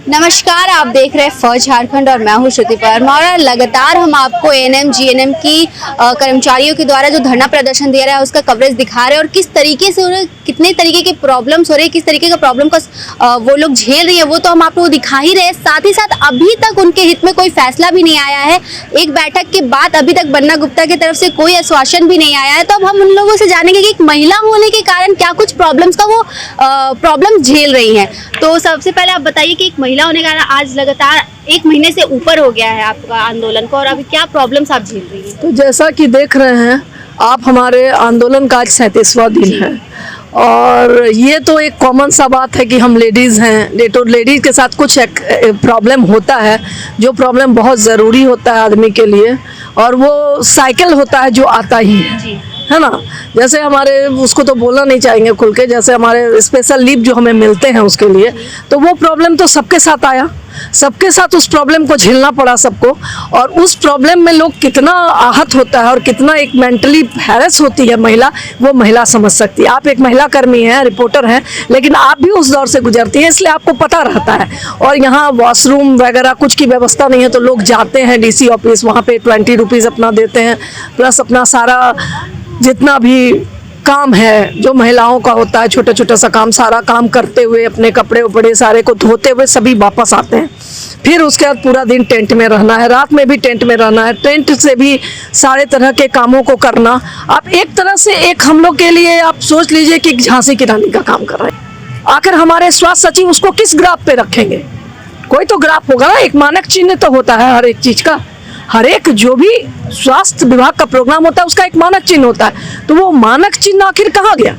नमस्कार, आप देख रहे हैं फौज झारखंड और मैं हूं श्रुति परमार। और लगातार हम आपको एएनएम जीएनएम की कर्मचारियों के द्वारा जो धरना प्रदर्शन दिया रहा है उसका कवरेज दिखा रहे हैं और किस तरीके से उन्हें कितने तरीके के प्रॉब्लम्स हो रहे हैं, किस तरीके का प्रॉब्लम का वो लोग झेल रही है वो तो हम आप लोगों को दिखा ही रहे हैं। साथ ही साथ अभी तक उनके हित में कोई फैसला भी नहीं आया है। एक बैठक के बाद अभी तक बन्ना गुप्ता की तरफ से कोई आश्वासन भी नहीं आया है। तो अब हम उन लोगों से जानेंगे कि एक महिला होने के कारण क्या कुछ प्रॉब्लम्स का वो प्रॉब्लम झेल रही हैं। तो सबसे पहले आप बताइए कि एक महिला होने के कारण आज लगातार 1 महीने से ऊपर हो गया है आपका आंदोलन को, और अभी क्या प्रॉब्लम्स आप झेल रही हैं? तो जैसा कि देख रहे हैं आप, हमारे आंदोलन का आज 37वां दिन है और ये तो एक कॉमन सा बात है कि हम लेडीज़ हैं, तो लेडीज़ के साथ कुछ एक प्रॉब्लम होता है, जो प्रॉब्लम बहुत ज़रूरी होता है आदमी के लिए, और वो साइकिल होता है जो आता ही है ना। जैसे हमारे, उसको तो बोलना नहीं चाहेंगे खुल के, जैसे हमारे स्पेशल लीव जो हमें मिलते हैं उसके लिए, तो वो प्रॉब्लम तो सबके साथ आया, सबके साथ उस प्रॉब्लम को झेलना पड़ा सबको। और उस प्रॉब्लम में लोग कितना आहत होता है और कितना एक मेंटली हैरेस होती है महिला, वो महिला समझ सकती है। आप एक महिला कर्मी हैं, रिपोर्टर हैं, लेकिन आप भी उस दौर से गुजरती हैं, इसलिए आपको पता रहता है। और यहाँ वॉशरूम वगैरह कुछ की व्यवस्था नहीं है, तो लोग जाते हैं डीसी ऑफिस, वहाँ पे 20 रुपीज़ अपना देते हैं, प्लस अपना सारा जितना भी काम है जो महिलाओं का होता है, छोटा छोटा सा काम, सारा काम करते हुए अपने कपड़े उपड़े सारे को धोते हुए सभी वापस आते हैं। फिर उसके बाद पूरा दिन टेंट में रहना है, रात में भी टेंट में रहना है, टेंट से भी सारे तरह के कामों को करना। आप एक तरह से एक हम लोग के लिए आप सोच लीजिए कि झांसी की रानी का काम कर रहे हैं। आखिर हमारे स्वास्थ्य सचिव उसको किस ग्राफ पे रखेंगे? कोई तो ग्राफ होगा ना, एक मानक चिन्ह तो होता है हर एक चीज का। हर एक जो भी स्वास्थ्य विभाग का प्रोग्राम होता है उसका एक मानक चिन्ह होता है, तो वो मानक चिन्ह आखिर कहाँ गया?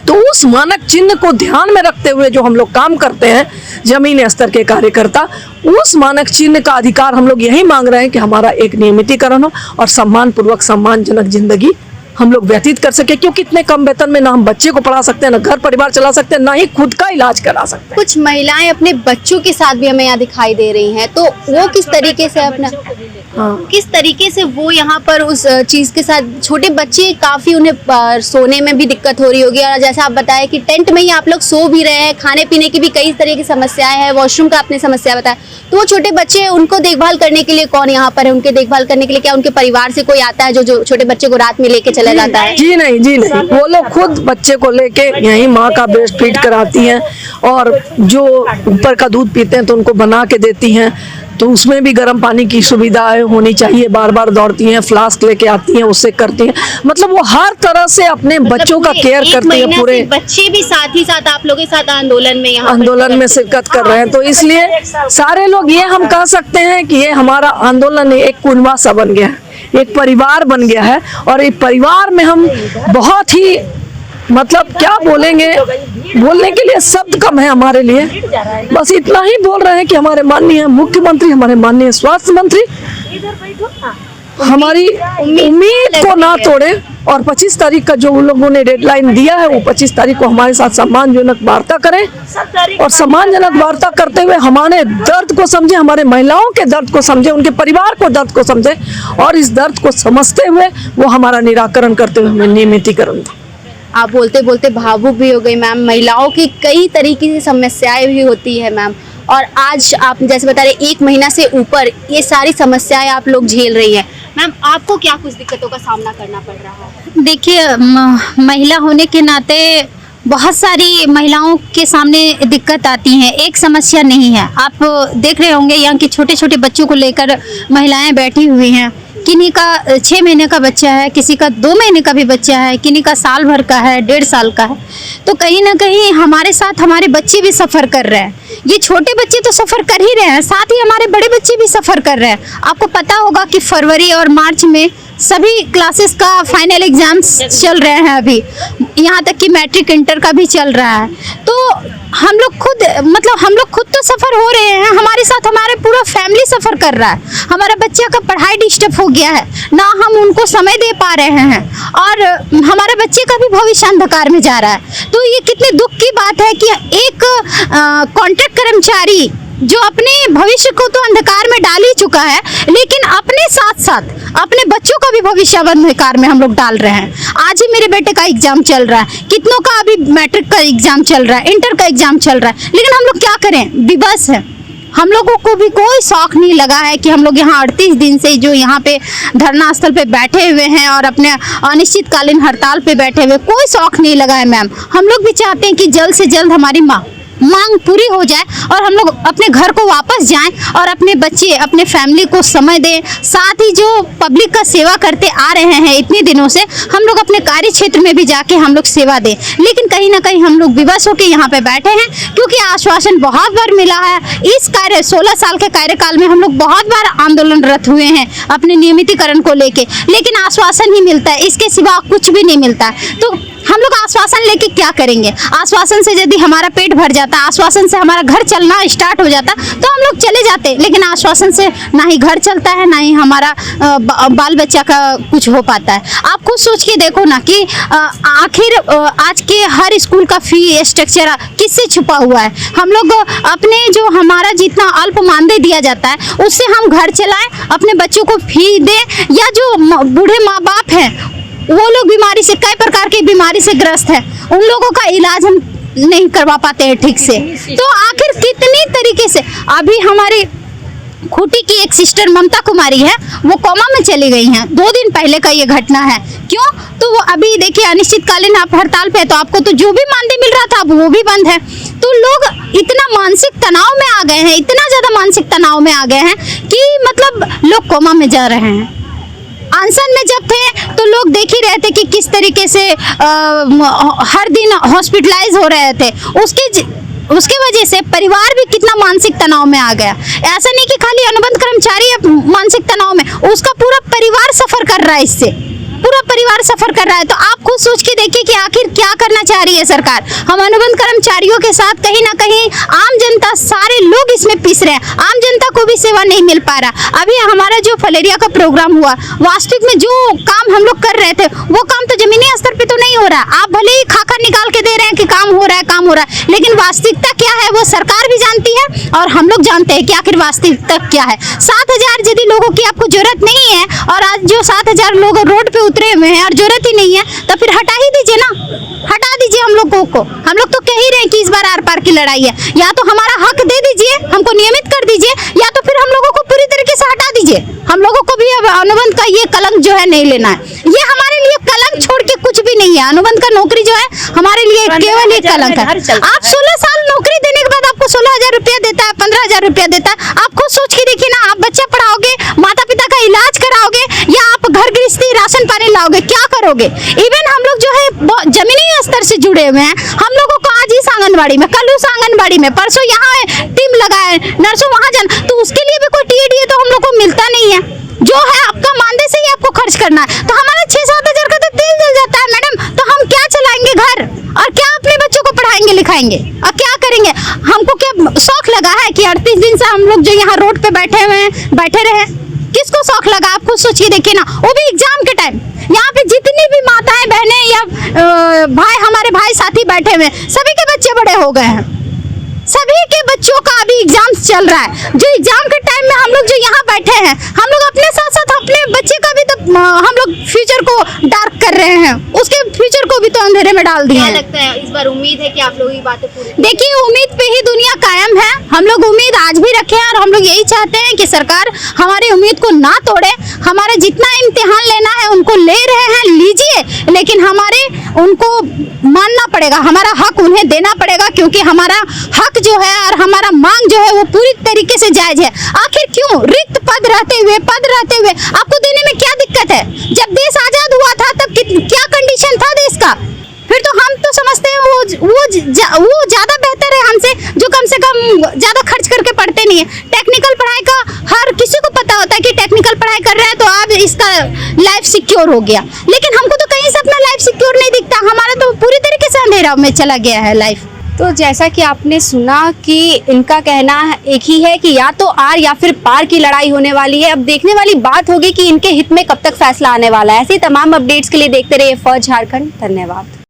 तो उस मानक चिन्ह को ध्यान में रखते हुए जो हम लोग काम करते हैं जमीनी स्तर के कार्यकर्ता, उस मानक चिन्ह का अधिकार हम लोग यही मांग रहे हैं कि हमारा एक नियमितीकरण हो और सम्मान पूर्वक सम्मानजनक जिंदगी हम लोग व्यतीत कर सके। क्योंकि इतने कम वेतन में ना हम बच्चे को पढ़ा सकते हैं, ना घर परिवार चला सकते हैं, ना ही खुद का इलाज करा सकते हैं। कुछ महिलाएं अपने बच्चों के साथ भी हमें यहाँ दिखाई दे रही हैं, तो वो किस तरीके से अपना किस तरीके से वो यहाँ पर उस चीज़ के साथ, छोटे बच्चे काफ़ी उन्हें सोने में भी दिक्कत हो रही होगी। और जैसा आप बताया कि टेंट में ही आप लोग सो भी रहे हैं, खाने पीने की भी कई तरह की समस्याएं हैं, वॉशरूम का आपने समस्या बताया, तो वो छोटे बच्चे, उनको देखभाल करने के लिए कौन यहाँ पर है? उनके देखभाल करने के लिए क्या उनके परिवार से कोई आता है जो छोटे बच्चे को रात में लेके चला जाता है? जी नहीं, वो लोग खुद बच्चे को लेके यहीं माँ का ब्रेस्ट फीड कराती हैं, और जो ऊपर का दूध पीते हैं तो उनको बना के देती हैं, तो उसमें भी गर्म पानी की सुविधा होनी चाहिए। बार बार दौड़ती हैं, फ्लास्क लेके आती हैं, उससे करती हैं, मतलब वो हर तरह से अपने बच्चों का केयर करती है। पूरे बच्चे भी साथ ही साथ आप लोगों के साथ आंदोलन में शिरकत कर रहे हैं, तो इसलिए सारे लोग ये हम कह सकते हैं कि ये हमारा आंदोलन एक कुनबा सा बन गया है, एक परिवार बन गया है। और एक परिवार में हम बहुत ही, मतलब क्या बोलेंगे, बोलने के लिए शब्द कम है हमारे लिए। बस इतना ही बोल रहे हैं कि हमारे माननीय मुख्यमंत्री, हमारे माननीय स्वास्थ्य मंत्री हमारी उम्मीद को ना तोड़े, और 25 तारीख का जो उन लोगों ने डेडलाइन दिया है वो 25 तारीख को हमारे साथ सम्मानजनक वार्ता करें, और सम्मानजनक वार्ता करते हुए हमारे दर्द को समझे, हमारे महिलाओं के दर्द को समझे, उनके परिवार को दर्द को समझे, और इस दर्द को समझते हुए वो हमारा निराकरण करते हुए हमें नियमितीकरण दें। आप बोलते बोलते भावुक भी हो गई मैम। महिलाओं की कई तरीके की समस्याएं भी होती है मैम, और आज आप जैसे बता रहे 1 महीना से ऊपर ये सारी समस्याएं आप लोग झेल रही हैं। मैम, आपको क्या कुछ दिक्कतों का सामना करना पड़ रहा है? देखिए, महिला होने के नाते बहुत सारी महिलाओं के सामने दिक्कत आती हैं, एक समस्या नहीं है। आप देख रहे होंगे यहाँ के छोटे छोटे बच्चों को लेकर महिलाएं बैठी हुई हैं। किन्हीं का 6 महीने का बच्चा है, किसी का 2 महीने का भी बच्चा है, किन्हीं का साल भर का है, 1.5 साल का है। तो कहीं ना कहीं हमारे साथ हमारे बच्चे भी सफ़र कर रहे हैं। ये छोटे बच्चे तो सफ़र कर ही रहे हैं, साथ ही हमारे बड़े बच्चे भी सफ़र कर रहे हैं। आपको पता होगा कि फरवरी और मार्च में सभी क्लासेस का फाइनल एग्जाम्स चल रहे हैं, अभी यहाँ तक कि मैट्रिक इंटर का भी चल रहा है। तो हम लोग खुद तो सफ़र हो रहे हैं, हमारे साथ हमारे पूरा फैमिली सफ़र कर रहा है। हमारा बच्चा का पढ़ाई डिस्टर्ब हो गया है, ना हम उनको समय दे पा रहे हैं, और हमारे बच्चे का भी भविष्य अंधकार में जा रहा है। तो ये कितने दुख की बात है कि एक कॉन्ट्रैक्ट कर्मचारी जो अपने भविष्य को तो अंधकार में डाल ही चुका है, लेकिन अपने साथ साथ अपने बच्चों का भी भविष्य अब अंधकार में हम लोग डाल रहे हैं। आज ही मेरे बेटे का एग्जाम चल रहा है, कितनों का अभी मैट्रिक का एग्जाम चल रहा है, इंटर का एग्जाम चल रहा है, लेकिन हम लोग क्या करें, विवश है। हम लोगों को भी कोई शौक नहीं लगा है कि हम लोग यहाँ 38 दिन से जो यहाँ पे धरना स्थल पे बैठे हुए हैं और अपने अनिश्चितकालीन हड़ताल पे बैठे हुए, कोई शौक नहीं लगा है मैम। हम लोग भी चाहते हैं कि जल्द से जल्द हमारी मांग पूरी हो जाए और हम लोग अपने घर को वापस जाएं और अपने बच्चे, अपने फैमिली को समय दें। साथ ही जो पब्लिक का सेवा करते आ रहे हैं इतने दिनों से, हम लोग अपने कार्य क्षेत्र में भी जाके हम लोग सेवा दें। लेकिन कहीं ना कहीं हम लोग विवश होकर यहाँ पे बैठे हैं, क्योंकि आश्वासन बहुत बार मिला है। इस 16 साल के कार्यकाल में हम लोग बहुत बार आंदोलनरत हुए हैं अपने नियमितीकरण को लेके, लेकिन आश्वासन ही मिलता है, इसके सिवा कुछ भी नहीं मिलता है। तो हम लोग आश्वासन लेके क्या करेंगे? आश्वासन से यदि हमारा पेट भर जाता, आश्वासन से हमारा घर चलना स्टार्ट हो जाता तो हम लोग चले जाते, लेकिन आश्वासन से ना ही घर चलता है, ना ही हमारा बाल बच्चा का कुछ हो पाता है। आप खुद सोच के देखो ना कि आखिर आज के हर स्कूल का फी स्ट्रक्चर किससे छुपा हुआ है? हम लोग अपने जो हमारा जितना अल्प मानदेय दिया जाता है उससे हम घर चलाएं, अपने बच्चों को फी दें, या जो बूढ़े माँ बाप हैं वो लोग बीमारी से, कई प्रकार की बीमारी से ग्रस्त है, उन लोगों का इलाज हम नहीं करवा पाते हैं ठीक से। तो आखिर कितनी तरीके से, अभी हमारी खूंटी की एक सिस्टर ममता कुमारी है, वो कोमा में चली गई हैं, 2 दिन पहले का ये घटना है। क्यों? तो वो अभी देखिए अनिश्चितकालीन आप हड़ताल पे है, तो आपको तो जो भी मानदेय मिल रहा था अब वो भी बंद है। तो लोग इतना मानसिक तनाव में आ गए हैं, इतना ज्यादा मानसिक तनाव में आ गए हैं कि मतलब लोग कोमा में जा रहे हैं। अनशन में जब थे तो लोग देख ही रहे थे कि किस तरीके से हर दिन हॉस्पिटलाइज हो रहे थे, उसके वजह से परिवार भी कितना मानसिक तनाव में आ गया। ऐसा नहीं कि खाली अनुबंध कर्मचारी है मानसिक तनाव में, उसका पूरा परिवार सफर कर रहा है, इससे पूरा परिवार सफर कर रहा है। तो आप खुद सोच के देखिए कि आखिर क्या करना चाह रही है सरकार। हम अनुबंध कर्मचारियों के साथ कहीं ना कहीं आम जनता, सारे लोग इसमें पिस रहे हैं, आम जनता को भी सेवा नहीं मिल पा रहा। अभी हमारा जो फलेरिया का प्रोग्राम हुआ, वास्तविक में जो काम हम लोग कर रहे थे वो काम तो जमीनी स्तर पे तो नहीं हो रहा। आप भले ही खाका निकाल के दे रहे हैं कि काम हो रहा है, काम हो रहा है, लेकिन वास्तविकता क्या है वो सरकार भी जानती है और हम लोग जानते हैं कि आखिर वास्तविकता क्या है। 7000 यदि लोगों की आपको जरूरत नहीं है और आज जो 7000 लोग रोड पे उतरे हुए हैं और जरूरत ही नहीं है, तो फिर हटा ही दीजिए ना, हटा दीजिए हम लोगों को। हम लोग तो कह ही रहे हैं कि इस बार आर पार की लड़ाई है, या तो हमारा हक दे दीजिए, हमको नियमित कर दीजिए, या तो फिर हम लोगों को पूरी तरीके से हटा दीजिए। हम लोगों को भी अब अनुबंध का ये कलंक जो है नहीं लेना है। ये हमारे लिए कलंक छोड़ के कुछ भी नहीं है। अनुबंध का नौकरी जो है हमारे लिए केवल एक कलंक है। आप 16 साल नौकरी देने के बाद आपको 16,000 रुपया देता है, 15,000 रुपया देता है। आप खुद सोच के देखिए ना, आप बच्चा पढ़ाओगे, माता पिता का इलाज कराओगे, या आप घर गृहस्थी राशन पानी लाओगे, क्या करोगे? इवन हम लोग जो है जमीनी स्तर से जुड़े हुए हैं, हम लोगों को आज इस आंगनबाड़ी में, कल उस आंगनबाड़ी में, परसों यहाँ टीम लगाए, नर्सों वहां जाना, तो उसके लिए भी कोई टीएडीए तो हम लोग को मिलता नहीं है। जो है आपका मानदेय से ही आपको खर्च करना है, तो हमारा 6-7 हजार का तो तेल जल जाता है मैडम। तो हम क्या चलाएंगे घर, और क्या अपने बच्चों को पढ़ाएंगे लिखाएंगे, और क्या करेंगे? हमको क्या शौक लगा है कि 38 दिन से हम लोग जो यहाँ रोड पे बैठे हुए हैं, बैठे रहे? किसको शौक लगा? आप खुद सोचिए, देखिए ना, वो भी एग्जाम के टाइम। यहाँ पे जितनी भी माताएं बहनें या भाई, हमारे भाई साथी बैठे हुए, सभी के बच्चे बड़े हो गए हैं, सभी के बच्चों का अभी एग्जाम चल रहा है। जो एग्जाम के टाइम में हम लोग जो यहाँ बैठे हैं, हम लोग अपने साथ साथ अपने बच्चे का भी तो हम लोग फ्यूचर को डार्क कर रहे हैं, उसके फ्यूचर को भी तो अंधेरे में डाल दिए हैं। क्या लगता है इस बार उम्मीद है कि आप लोग ये बातें पूरी? देखिए, उम्मीद पे ही दुनिया कायम है। हम लोग उम्मीद आज भी रखे हैं और हम लोग यही चाहते हैं कि सरकार हमारी उम्मीद को ना तोड़े। हमारा जितना इम्तिहान लेना है उनको ले रहे हैं, लीजिए, लेकिन हमारे उनको मानना पड़ेगा, हमारा हक उन्हें देना पड़ेगा, क्योंकि हमारा हक जो है और हमारा मांग जो है वो पूरी तरीके से जायज है। आखिर क्यों रिक्त पद रहते हुए आपको देने में क्या दिक्कत है? जब देश आजाद हुआ था तब क्या कंडीशन था देश का? फिर तो हम तो समझते हैं वो ज्यादा बेहतर है हमसे, जो कम से कम ज्यादा खर्च करके पढ़ते नहीं है। टेक्निकल पढ़ाई का हर किसी को पता होता है कि टेक्निकल पढ़ाई कर रहे हैं तो अब इसका लाइफ सिक्योर हो गया, लेकिन हमको तो कहीं से अपना लाइफ सिक्योर नहीं दिखता। हमारा तो पूरी तरीके से अंधेरा में चला गया है लाइफ। तो जैसा कि आपने सुना कि इनका कहना एक ही है कि या तो आर या फिर पार की लड़ाई होने वाली है। अब देखने वाली बात होगी कि इनके हित में कब तक फैसला आने वाला है। ऐसे तमाम अपडेट्स के लिए देखते रहिए फौज झारखंड। धन्यवाद।